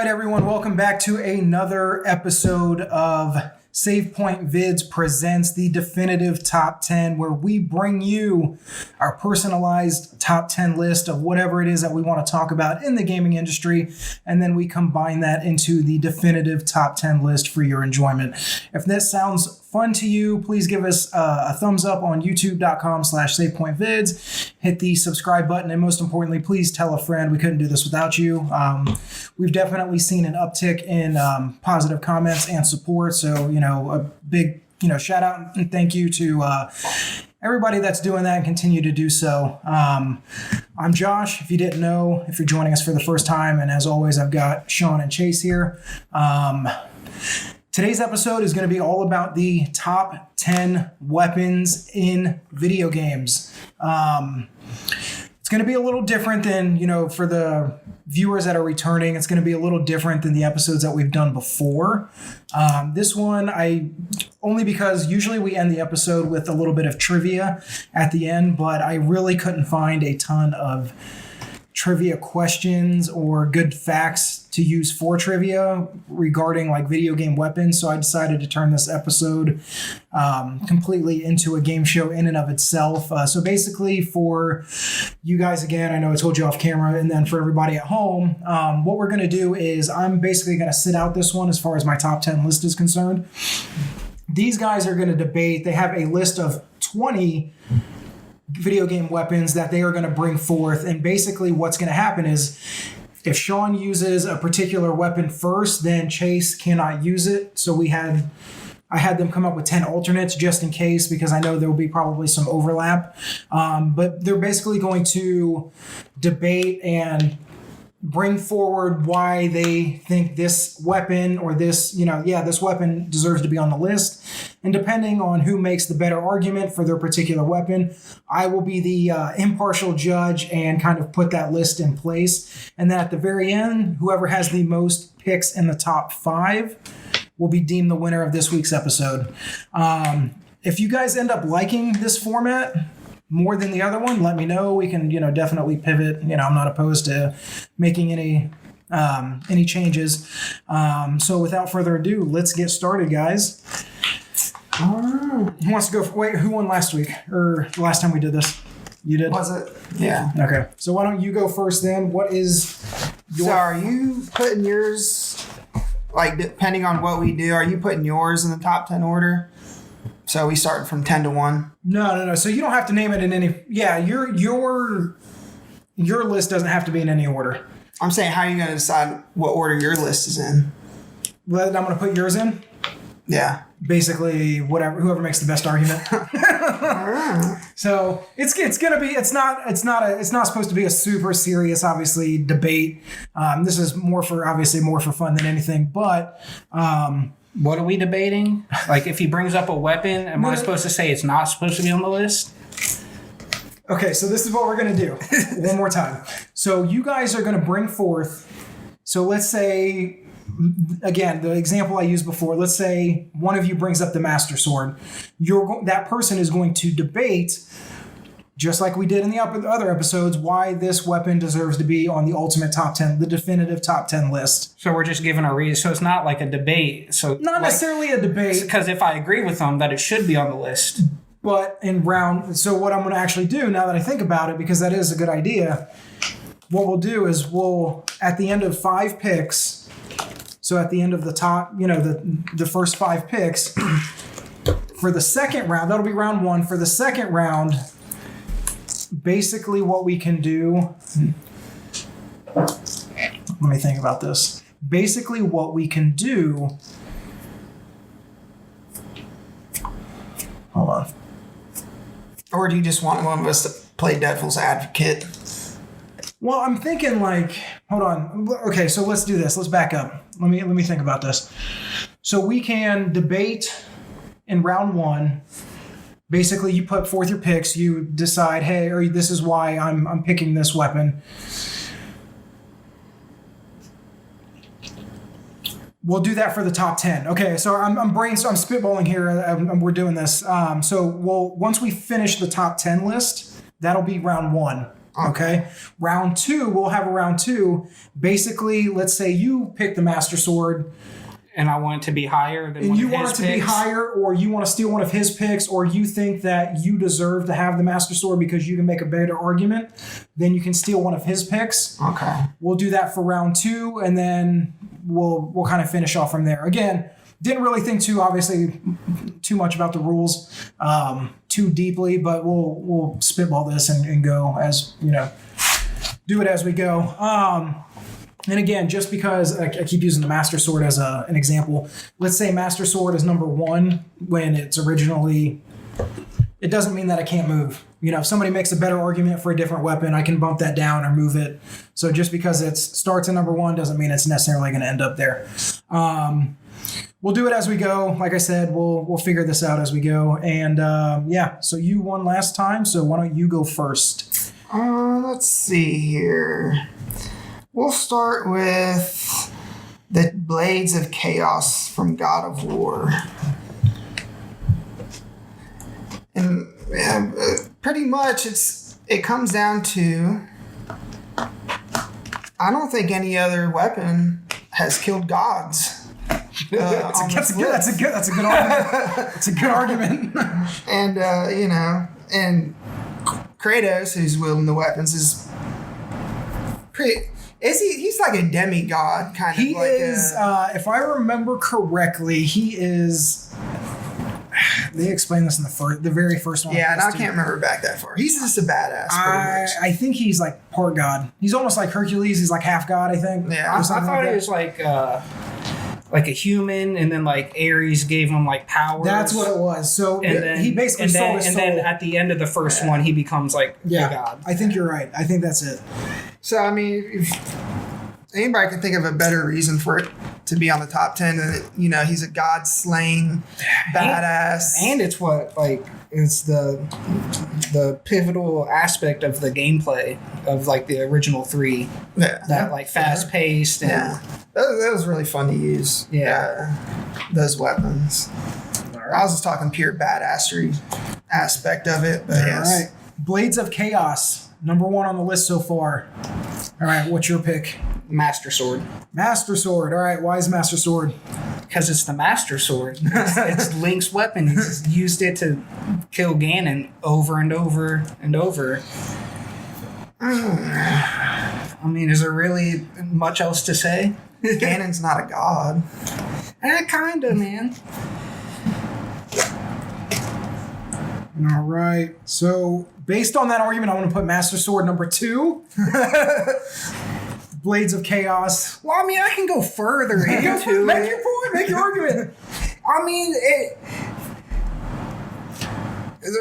right, everyone, welcome back to another episode of Save Point Vids presents the definitive top 10, where we bring you our personalized top 10 list of whatever it is that we want to talk about in the gaming industry, and then we combine that into the definitive top 10 list for your enjoyment. If this sounds fun to you, please give us a thumbs up on youtube.com/SavePointVids. Hit the subscribe button, and most importantly, please tell a friend. We couldn't do this without you. We've definitely seen an uptick in positive comments and support. So, a big, shout out and thank you to everybody that's doing that and continue to do so. I'm Josh, if you didn't know, if you're joining us for the first time. And as always, I've got Sean and Chase here. Today's episode is going to be all about the top 10 weapons in video games. It's going to be a little different than, for the viewers that are returning, it's going to be a little different than the episodes that we've done before. This one, only because usually we end the episode with a little bit of trivia at the end, but I really couldn't find a ton of trivia questions or good facts to use for trivia regarding like video game weapons. So I decided to turn this episode completely into a game show in and of itself. So basically for you guys, again, I know I told you off camera, and then for everybody at home, what we're going to do is I'm basically going to sit out this one as far as my top 10 list is concerned. These guys are going to debate. They have a list of 20 video game weapons that they are going to bring forth, and basically what's going to happen is if Sean uses a particular weapon first, then Chase cannot use it. So I had them come up with 10 alternates just in case, because I know there will be probably some overlap, but they're basically going to debate and bring forward why they think this weapon or this weapon deserves to be on the list. And depending on who makes the better argument for their particular weapon, I will be the impartial judge and kind of put that list in place. And then at the very end, whoever has the most picks in the top 5 will be deemed the winner of this week's episode. If you guys end up liking this format more than the other one, let me know. We can, definitely pivot. I'm not opposed to making any changes. So without further ado, let's get started, guys. Who wants to go? Who won last week or the last time we did this? You did? Was it? Yeah. Okay. So why don't you go first then? What is your... So are you putting yours, like depending on what we do, are you putting yours in the top 10 order? So we start from 10 to 1? No. So you don't have to name it in any... Yeah, your list doesn't have to be in any order. I'm saying, how are you going to decide what order your list is in? Well, I'm going to put yours in? Yeah. Basically, whoever makes the best argument. So it's not supposed to be a super serious, obviously, debate. This is more for fun than anything, but... What are we debating? Like, if he brings up a weapon, am I supposed to say it's not supposed to be on the list? Okay, so this is what we're going to do. One more time. So you guys are going to bring forth... So let's say, again, the example I used before, let's say one of you brings up the Master Sword. That person is going to debate, just like we did in the other episodes, why this weapon deserves to be on the ultimate top 10, the definitive top 10 list. So we're just giving a reason. So it's not like a debate. So not necessarily a debate. Because if I agree with them that it should be on the list. But so what I'm going to actually do, now that I think about it, because that is a good idea, what we'll do is at the end of 5 picks, so at the end of the top, the first 5 picks, for the second round, that'll be round 1. For the second round... Basically, what we can do... Let me think about this. Basically, what we can do... Hold on. Or do you just want one of us to play devil's advocate? Well, I'm thinking hold on. Okay, so let's do this. Let's back up. Let me think about this. So we can debate in round 1... Basically, you put forth your picks. You decide, hey, or this is why I'm picking this weapon. We'll do that for the top 10. Okay, so I'm spitballing here. We're doing this. So once we finish the top 10 list, that'll be round 1. Okay. Round 2, we'll have a round 2. Basically, let's say you pick the Master Sword. And I want it to be higher than And one you of want his it to be picks. higher, or you want to steal one of his picks, or you think that you deserve to have the Master Sword because you can make a better argument, then you can steal one of his picks. Okay. We'll do that for round 2, and then we'll kind of finish off from there. Again, didn't really think too much about the rules too deeply, but we'll spitball this and go as, do it as we go. And again, just because I keep using the Master Sword as an example, let's say Master Sword is number 1 when it's originally, it doesn't mean that I can't move. If somebody makes a better argument for a different weapon, I can bump that down or move it. So just because it starts at number 1 doesn't mean it's necessarily going to end up there. We'll do it as we go. Like I said, we'll figure this out as we go. And so you won last time, so why don't you go first? Let's see here. We'll start with the Blades of Chaos from God of War. And pretty much it comes down to, I don't think any other weapon has killed gods. That's a good argument. That's a good argument. And and Kratos, who's wielding the weapons, is pretty. He's like a demigod kind of. He is. If I remember correctly, he is. They explained this in the very first one. Yeah, and I can't remember back that far. He's just a badass. Pretty much. I think he's like part god. He's almost like Hercules. He's like half god, I think. Yeah, I thought it was like a human, and then like Ares gave him like powers. That's what it was. So he basically sold his soul. And then at the end of the first one, he becomes like a god. I think you're right. I think that's it. So I mean, if anybody can think of a better reason for it to be on the top 10 than he's a god slaying badass, and it's it's the pivotal aspect of the gameplay of like the original 3. That like fast paced and that was really fun to use. Those weapons. I was just talking pure badassery aspect of it, but yes. All right, Blades of Chaos, number 1 on the list so far. All right, what's your pick? Master Sword. Master Sword. All right, why is Master Sword? Because it's the Master Sword. It's Link's weapon. He's used it to kill Ganon over and over and over. I mean, is there really much else to say? Ganon's not a god. Kinda, man. All right. So, based on that argument, I want to put Master Sword number 2. Blades of Chaos. Well, I mean, I can go further into it. Make your point. Make your argument. I mean,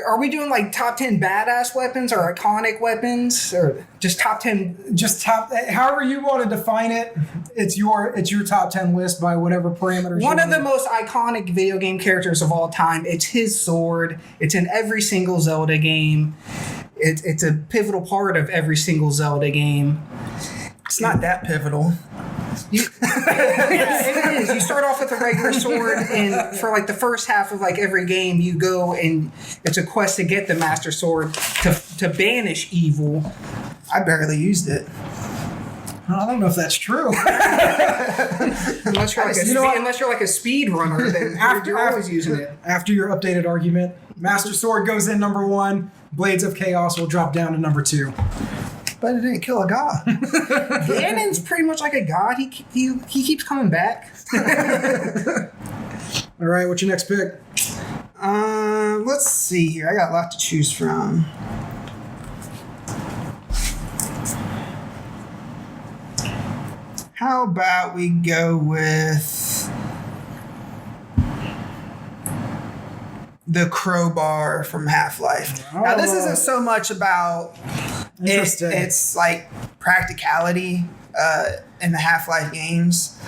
are we doing like top 10 badass weapons or iconic weapons, or just top 10? Just however you want to define it. It's your top 10 list by whatever parameters. One of the most iconic video game characters of all time. It's his sword. It's in every single Zelda game. It's a pivotal part of every single Zelda game. It's not that pivotal. It is. You start off with a regular sword, and for like the first half of like every game, you go and it's a quest to get the Master Sword to banish evil. I barely used it. I don't know if that's true. Unless you're like a speed runner, then you're always using it. After your updated argument, Master Sword goes in number 1. Blades of Chaos will drop down to number 2. But it didn't kill a god. Ganon's pretty much like a god. He keeps coming back. All right, what's your next pick? Let's see here. I got a lot to choose from. How about we go with the crowbar from Half-Life? Now, this isn't so much about it's like practicality in the Half-Life games.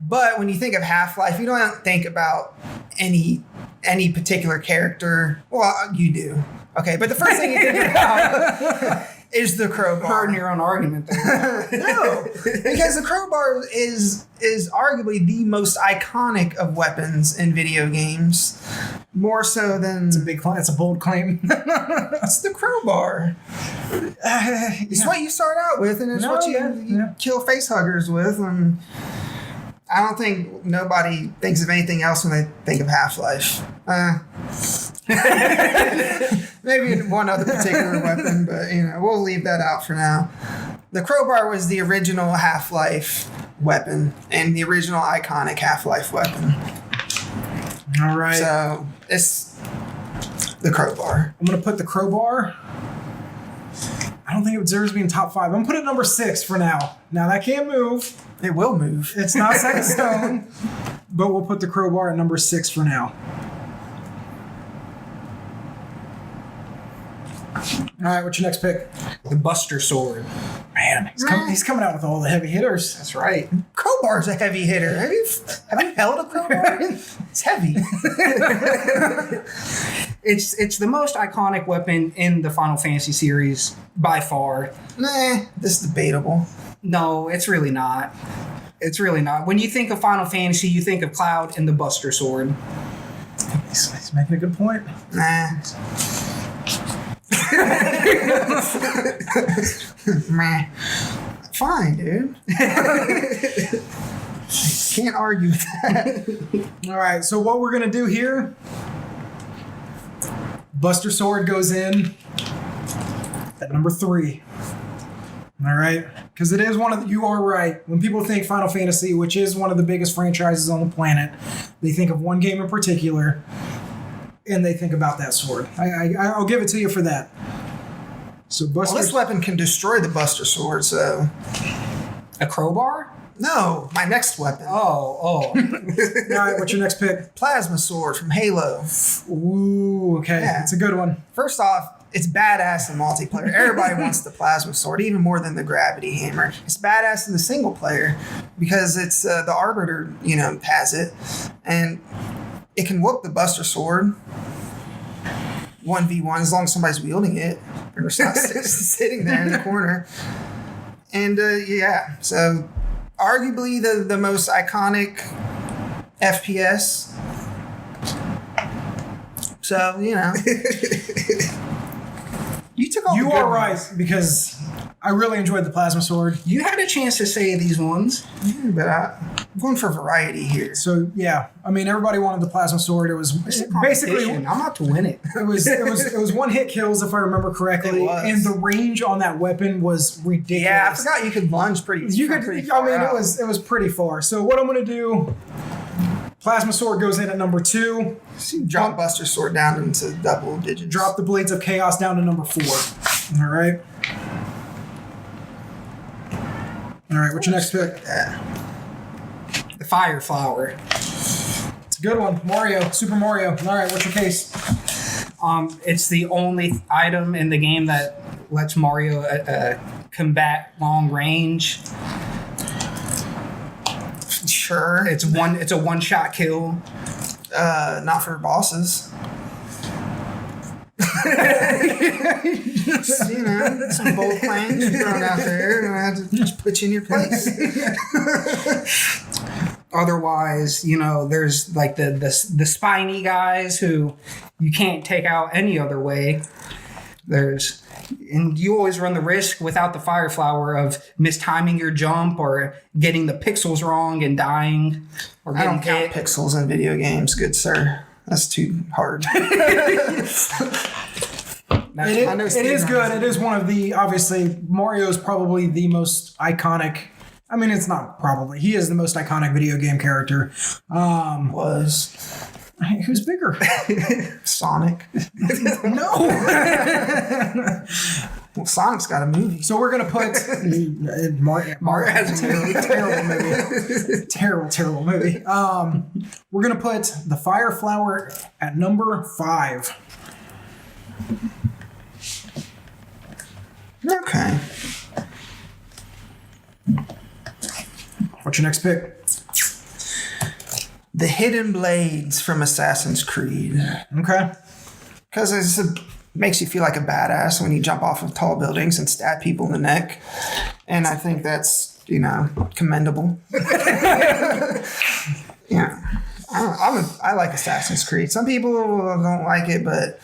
But when you think of Half-Life, you don't think about any particular character. Well, you do. Okay, but the first thing you think about is the crowbar. Pardon your own argument there. No, because the crowbar is arguably the most iconic of weapons in video games. More so than... It's a big claim. It's a bold claim. It's the crowbar. It's what you start out with, and it's what you kill face huggers with. And I don't think nobody thinks of anything else when they think of Half-Life. Maybe one other particular weapon, but we'll leave that out for now. The crowbar was the original Half-Life weapon and the original iconic Half-Life weapon. All right. So it's the crowbar. I'm going to put the crowbar. I don't think it deserves to be in top 5. I'm going to put it number 6 for now. Now, that can't move. It will move. It's not set in stone. But we'll put the crowbar at number 6 for now. All right, what's your next pick? The Buster Sword. Man, he's coming out with all the heavy hitters. That's right. Crowbar's a heavy hitter. Have you held a crowbar? It's heavy. It's the most iconic weapon in the Final Fantasy series by far. Nah, this is debatable. No, it's really not. It's really not. When you think of Final Fantasy, you think of Cloud and the Buster Sword. He's making a good point. Nah. Meh. Fine, dude. Can't argue with that. All right, so what we're going to do here, Buster Sword goes in at number 3. All right, because it is you are right. When people think Final Fantasy, which is one of the biggest franchises on the planet, they think of one game in particular, and they think about that sword. I'll give it to you for that. So Buster. Well, this weapon can destroy the Buster Sword, so. A crowbar? No, my next weapon. Oh. All right, what's your next pick? Plasma Sword from Halo. Ooh, okay. Yeah. It's a good one. First off, it's badass in multiplayer. Everybody wants the Plasma Sword, even more than the Gravity Hammer. It's badass in the single player because it's the Arbiter, has it. And it can whoop the Buster Sword 1v1 as long as somebody's wielding it. Or it's not sitting there in the corner. And so arguably the most iconic FPS. So, you took all the You good are ones. right, because I really enjoyed the Plasma Sword. You had a chance to say these ones. Yeah, but I'm going for variety here. So yeah, I mean everybody wanted the Plasma Sword. It was basically I'm not to win it. it was one hit kills if I remember correctly, It was. and the range on that weapon was ridiculous. Yeah, I forgot you could lunge pretty. It was pretty far. So what I'm gonna do, Plasma Sword goes in at number 2. Drop Buster Sword down into double digits. Drop the Blades of Chaos down to number 4. All right. All right, what's your next pick? The Fire Flower. It's a good one. Super Mario. All right, what's your case? It's the only item in the game that lets Mario combat long range. Sure. It's a one-shot kill. Not for bosses. Some bold plans thrown out there, and I had to just put you in your place. Otherwise, there's like the spiny guys who you can't take out any other way. And you always run the risk without the Fire Flower of mistiming your jump or getting the pixels wrong and dying or I getting don't count hit. pixels in video games, good sir. That's too hard. It is good. It is one of the, obviously, Mario's probably the most iconic. I mean, it's not probably. He is the most iconic video game character. Was Who's bigger? Sonic? No. Well, Sonic's got a movie. So we're gonna put Mario has a terrible movie. Terrible movie. We're gonna put the Fire Flower at number 5. Okay. What's your next pick? The Hidden Blades from Assassin's Creed. Okay. Because it makes you feel like a badass when you jump off of tall buildings and stab people in the neck. And I think that's, commendable. Yeah. I like Assassin's Creed. Some people don't like it, but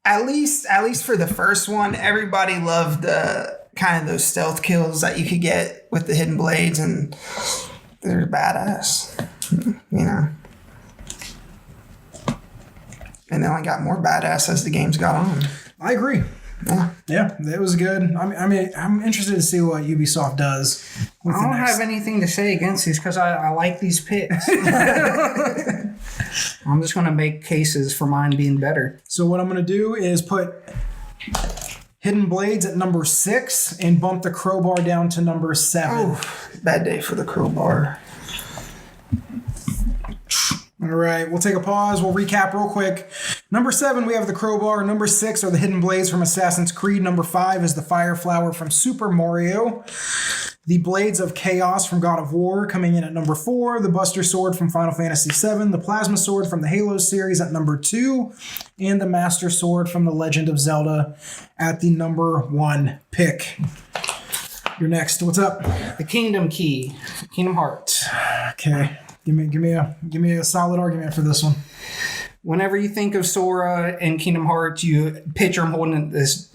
At least for the first one, everybody loved the kind of those stealth kills that you could get with the hidden blades, and they're badass, you know. And they only got more badass as the games got on. I agree. Yeah, it was good. I mean, I'm interested to see what Ubisoft does. I don't have anything to say against these because I like these picks. I'm just going to make cases for mine being better. So what I'm going to do is put Hidden Blades at number 6 and bump the Crowbar down to number 7. Oh, bad day for the Crowbar. All right, we'll take a pause. We'll recap real quick. Number 7, we have the Crowbar. Number 6 are the Hidden Blades from Assassin's Creed. Number 5 is the Fire Flower from Super Mario. The Blades of Chaos from God of War coming in at number 4. The Buster Sword from Final Fantasy VII. The Plasma Sword from the Halo series at number 2. And the Master Sword from The Legend of Zelda at the number 1 pick. You're next. What's up? The Kingdom Key. Kingdom Hearts. Okay. Give me a solid argument for this one. Whenever you think of Sora and Kingdom Hearts, you picture him holding this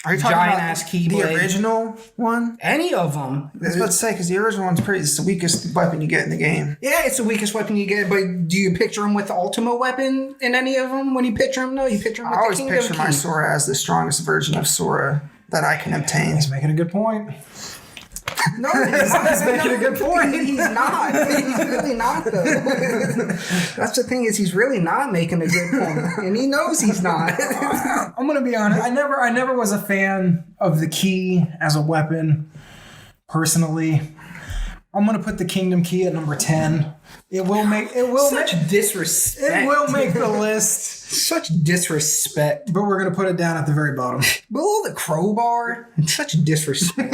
Are you talking giant about ass keyblade. the original one? Any of them. I was about to say, because the original one's it's the weakest weapon you get in the game. Yeah, it's the weakest weapon you get, but do you picture him with the ultimate weapon in any of them when you picture him? No, you picture him with I always the Kingdom picture Key. my Sora as the strongest version of Sora that I can obtain. He's making a good point. No, he's not. He's making a good point. He's not. He's really not, though. That's the thing is he's really not making a good point, and he knows he's not. I'm gonna be honest. I never was a fan of the key as a weapon. Personally, I'm gonna put the Kingdom Key at number 10. Such disrespect. It will make the list, Such disrespect. but we're gonna put it down at the very bottom. Below the Crowbar. Such disrespect.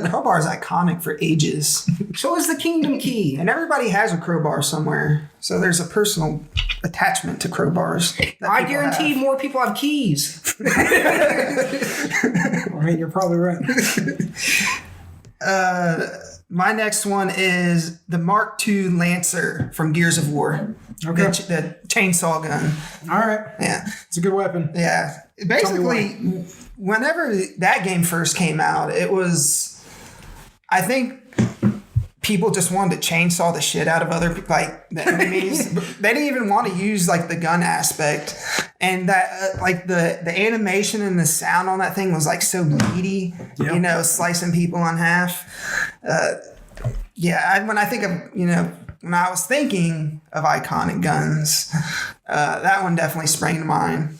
Crowbar is iconic for ages. So is the Kingdom Key. And everybody has a crowbar somewhere. So there's a personal attachment to crowbars. I guarantee more people have keys. I mean, you're probably right. My next one is the Mark II Lancer from Gears of War. Okay. The chainsaw gun. All right. Yeah. It's a good weapon. Yeah. Basically, whenever that game first came out, it was, I think people just wanted to chainsaw the shit out of other people, like the enemies. They didn't even want to use like the gun aspect. And that, like the animation and the sound on that thing was like so meaty, Yep. you know, slicing people in half. When I think of, you know, when I was thinking of iconic guns, that one definitely sprang to mind.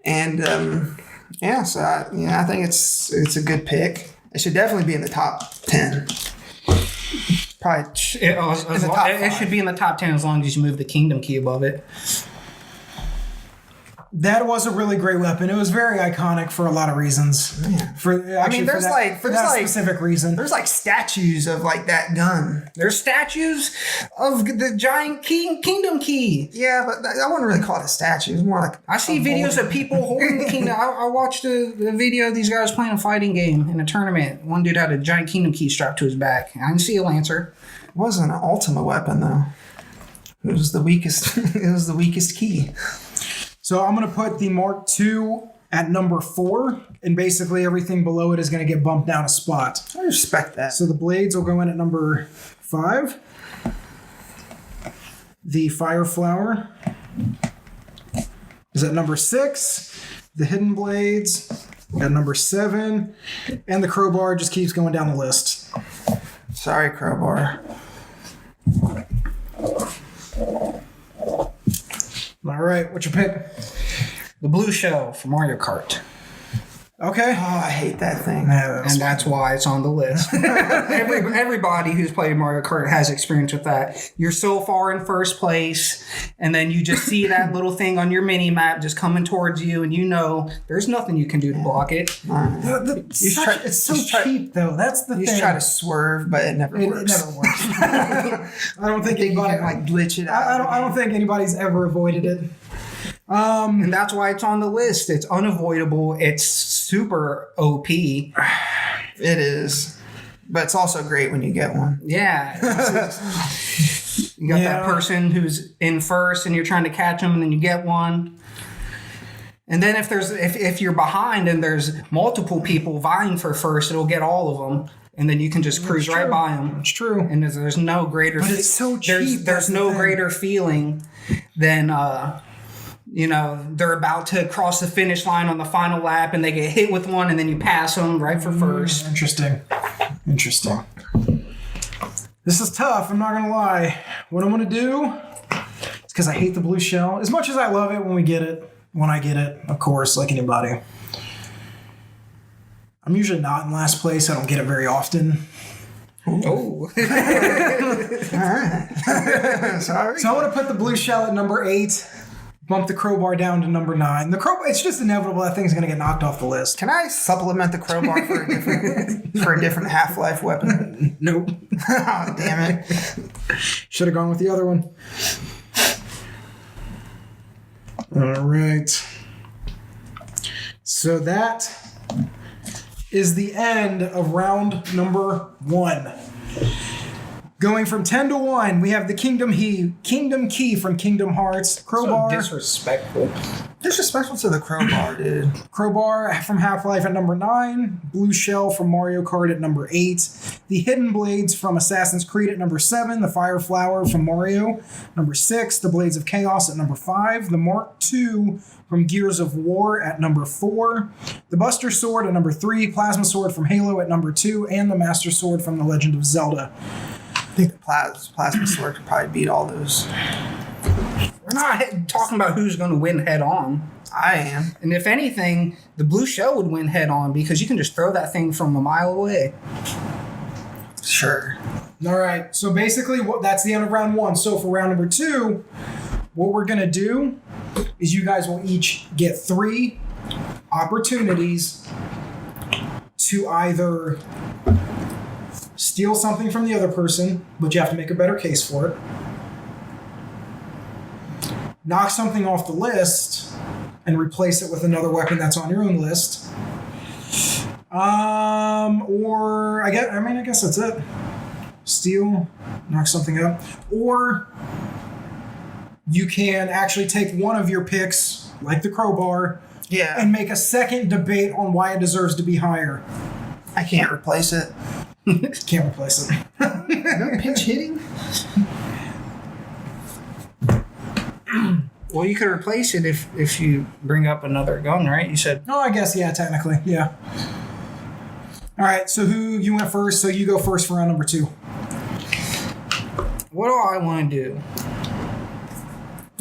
And I think it's a good pick. It should definitely be in the top 10. Probably It should be in the top 10 as long as you move the Kingdom Key above it. That was a really great weapon. It was very iconic for a lot of reasons. Yeah. There's that specific reason. There's like statues of like that gun. There's statues of the giant Kingdom Key. Yeah, but I wouldn't really call it a statue. It's more like I see videos of people holding the Kingdom. I watched a video of these guys playing a fighting game in a tournament. One dude had a giant Kingdom Key strapped to his back. I didn't see a Lancer. It wasn't an ultimate weapon though. It was the weakest. It was the weakest key. So I'm going to put the Mark II at number 4, and basically everything below it is going to get bumped down a spot. I respect that. So the blades will go in at number 5. The Fire Flower is at number 6. The Hidden Blades at number 7. And the Crowbar just keeps going down the list. Sorry, Crowbar. All right, what's your pick? The blue shell for Mario Kart. Okay. Oh, I hate that thing. Yeah, And that's why it's on the list. Everybody who's played Mario Kart has experience with that. You're so far in first place, and then you just see that little thing on your mini map just coming towards you, and you know there's nothing you can do to block it. It's so cheap, though. That's the You thing. just try to swerve, but it never works. It never works. I don't think You anybody can like glitch it out. I don't think anybody's ever avoided it. And that's why it's on the list. It's unavoidable. It's super OP. It is. But it's also great when you get one. Yeah. You got that person who's in first and you're trying to catch them and then you get one. And then if you're behind and there's multiple people vying for first, it'll get all of them. And then you can just cruise right by them. It's true. And there's no greater... But it's so cheap. There's no greater feeling than... they're about to cross the finish line on the final lap and they get hit with one and then you pass them right for first. Interesting. This is tough, I'm not going to lie. What I'm going to do is because I hate the blue shell. As much as I love it when I get it, of course, like anybody. I'm usually not in last place. I don't get it very often. Oh. All right. Sorry. So I want to put the blue shell at number 8. Bump the crowbar down to number 9. The crowbar, it's just inevitable that thing's going to get knocked off the list. Can I supplement the crowbar for a different Half-Life weapon? Nope. Oh, damn it. Should have gone with the other one. All right. So that is the end of round number 1. Going from 10 to 1, we have the Kingdom Key from Kingdom Hearts. Crowbar. So disrespectful. Disrespectful to the crowbar, dude. Crowbar from Half-Life at number 9. Blue Shell from Mario Kart at number 8. The Hidden Blades from Assassin's Creed at number 7. The Fire Flower from Mario, number 6. The Blades of Chaos at number 5. The Mark II from Gears of War at number 4. The Buster Sword at number 3. Plasma Sword from Halo at number 2. And the Master Sword from The Legend of Zelda. I think the plasma sword could probably beat all those. We're not talking about who's going to win head on. I am. And if anything, the blue shell would win head on because you can just throw that thing from a mile away. Sure. All right. So basically, that's the end of round 1. So for round number 2, what we're going to do is you guys will each get 3 opportunities to either steal something from the other person, but you have to make a better case for it. Knock something off the list and replace it with another weapon that's on your own list. Or I guess that's it. Steal, knock something up. Or you can actually take one of your picks, like the crowbar, and make a second debate on why it deserves to be higher. I can't replace it. Can't replace it. No pinch hitting? Well, you could replace it if you bring up another gun, right? You said... Oh, I guess, yeah, technically, yeah. All right, so you went first, so you go first for round number 2. What do I want to do?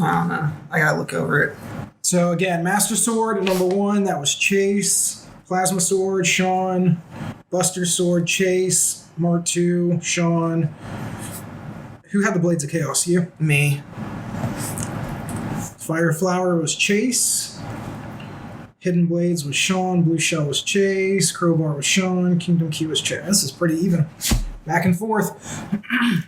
I don't know. I gotta look over it. So again, Master Sword at number 1, that was Chase. Plasma Sword, Sean. Buster Sword, Chase. Mark II, Sean. Who had the Blades of Chaos? You? Me. Fire Flower was Chase. Hidden Blades was Sean. Blue Shell was Chase. Crowbar was Sean. Kingdom Key was Chase. This is pretty even. Back and forth.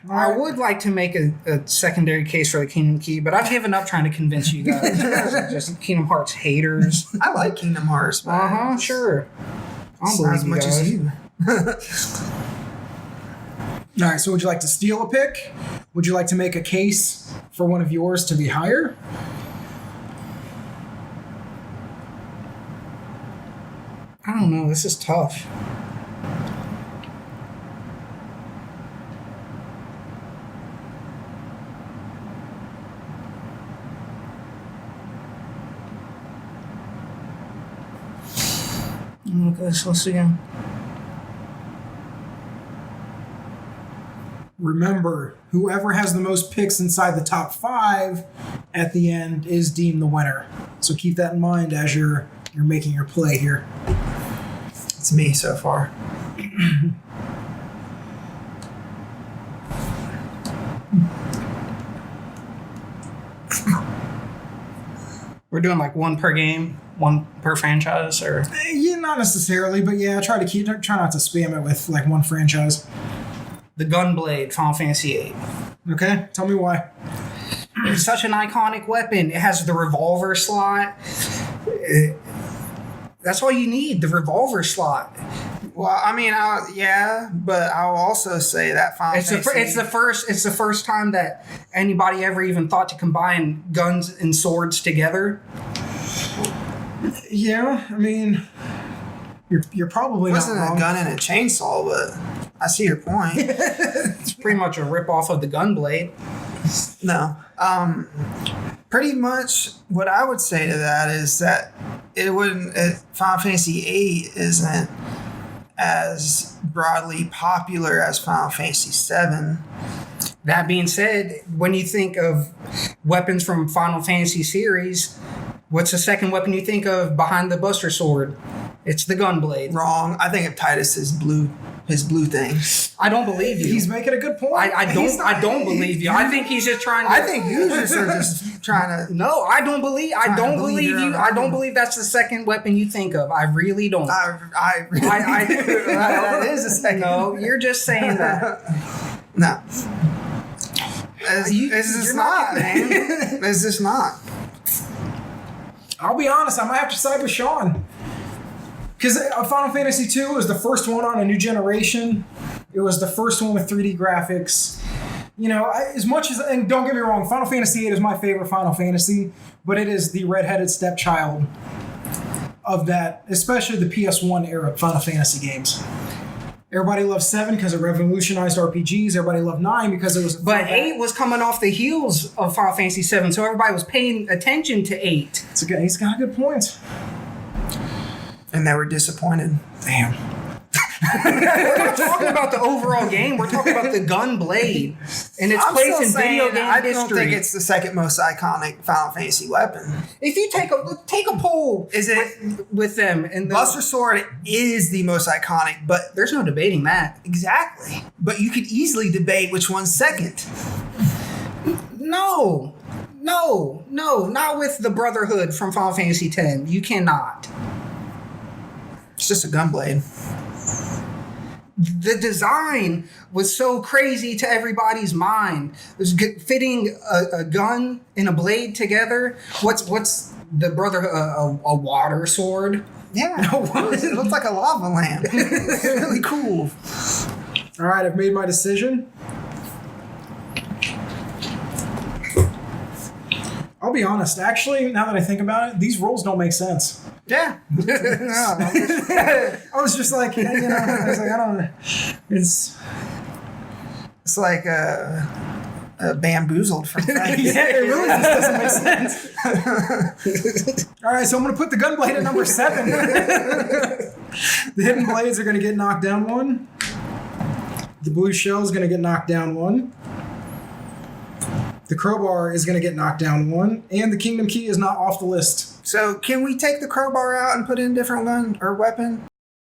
I would like to make a secondary case for the Kingdom Key, but I've given up trying to convince you guys. You guys are just Kingdom Hearts haters. I like Kingdom Hearts, man. Sure. Not as much as you. All right, so would you like to steal a pick? Would you like to make a case for one of yours to be higher? I don't know. This is tough. Okay, let's see again. Remember, whoever has the most picks inside the top 5 at the end is deemed the winner. So keep that in mind as you're making your play here. It's me so far. We're doing like one per game, one per franchise, or Yeah, not necessarily, but yeah, try not to spam it with like one franchise. the Gunblade, Final Fantasy VIII. Okay, tell me why. It's such an iconic weapon. It has the revolver slot. That's all you need, the revolver slot. Well, I mean, but I'll also say that Final Fantasy... It's the first time that anybody ever even thought to combine guns and swords together. Yeah, I mean, you're probably It not wasn't wrong. a gun and a chainsaw, but I see your point. It's pretty much a rip-off of the Gunblade. No. Pretty much what I would say to that is that Final Fantasy VIII isn't as broadly popular as Final Fantasy VII. That being said, when you think of weapons from Final Fantasy series, what's the second weapon you think of behind the Buster Sword? It's the Gunblade. Wrong. I think of Titus's blue thing. I don't believe you. He's making a good point. I don't believe you. I think he's just trying to. I think you just are just trying to. No, I don't believe. I don't believe believe your you. own I don't argument. believe that's the second weapon you think of. I really don't. That is a second. No, you're just saying that. No. It's just not, man. It's just not. I'll be honest, I might have to side with Sean. Because Final Fantasy II was the first one on a new generation. It was the first one with 3D graphics. You know, as much as, and don't get me wrong, Final Fantasy VIII is my favorite Final Fantasy, but it is the redheaded stepchild of that, especially the PS1 era Final Fantasy games. Everybody loved 7 because it revolutionized RPGs. Everybody loved 9 because it was... But 8 was coming off the heels of Final Fantasy 7, so everybody was paying attention to 8. He's got a good point. And they were disappointed. Damn. We're not talking about the overall game. We're talking about the Gunblade and its place in video game I history. don't think it's the second most iconic Final Fantasy weapon. If you take a poll, Is it? with them and Buster Sword is the most iconic, but there's no debating that. exactly. But you could easily debate which one's second. No, not with the Brotherhood from Final Fantasy X. You cannot. It's just a gunblade. The design was so crazy to everybody's mind. It was fitting a gun and a blade together. What's the Brotherhood? A water sword? Yeah, it looks like a lava lamp. It's really cool. All right, I've made my decision. I'll be honest. Actually, now that I think about it, these rules don't make sense. Yeah. I was just like, I don't know. It's like a bamboozled from Frank. yeah, it really just doesn't make sense. All right, so I'm going to put the gunblade at number 7. The hidden blades are going to get knocked down 1. The blue shell is going to get knocked down 1. The crowbar is going to get knocked down 1. And the kingdom key is not off the list. So can we take the crowbar out and put in a different gun or weapon?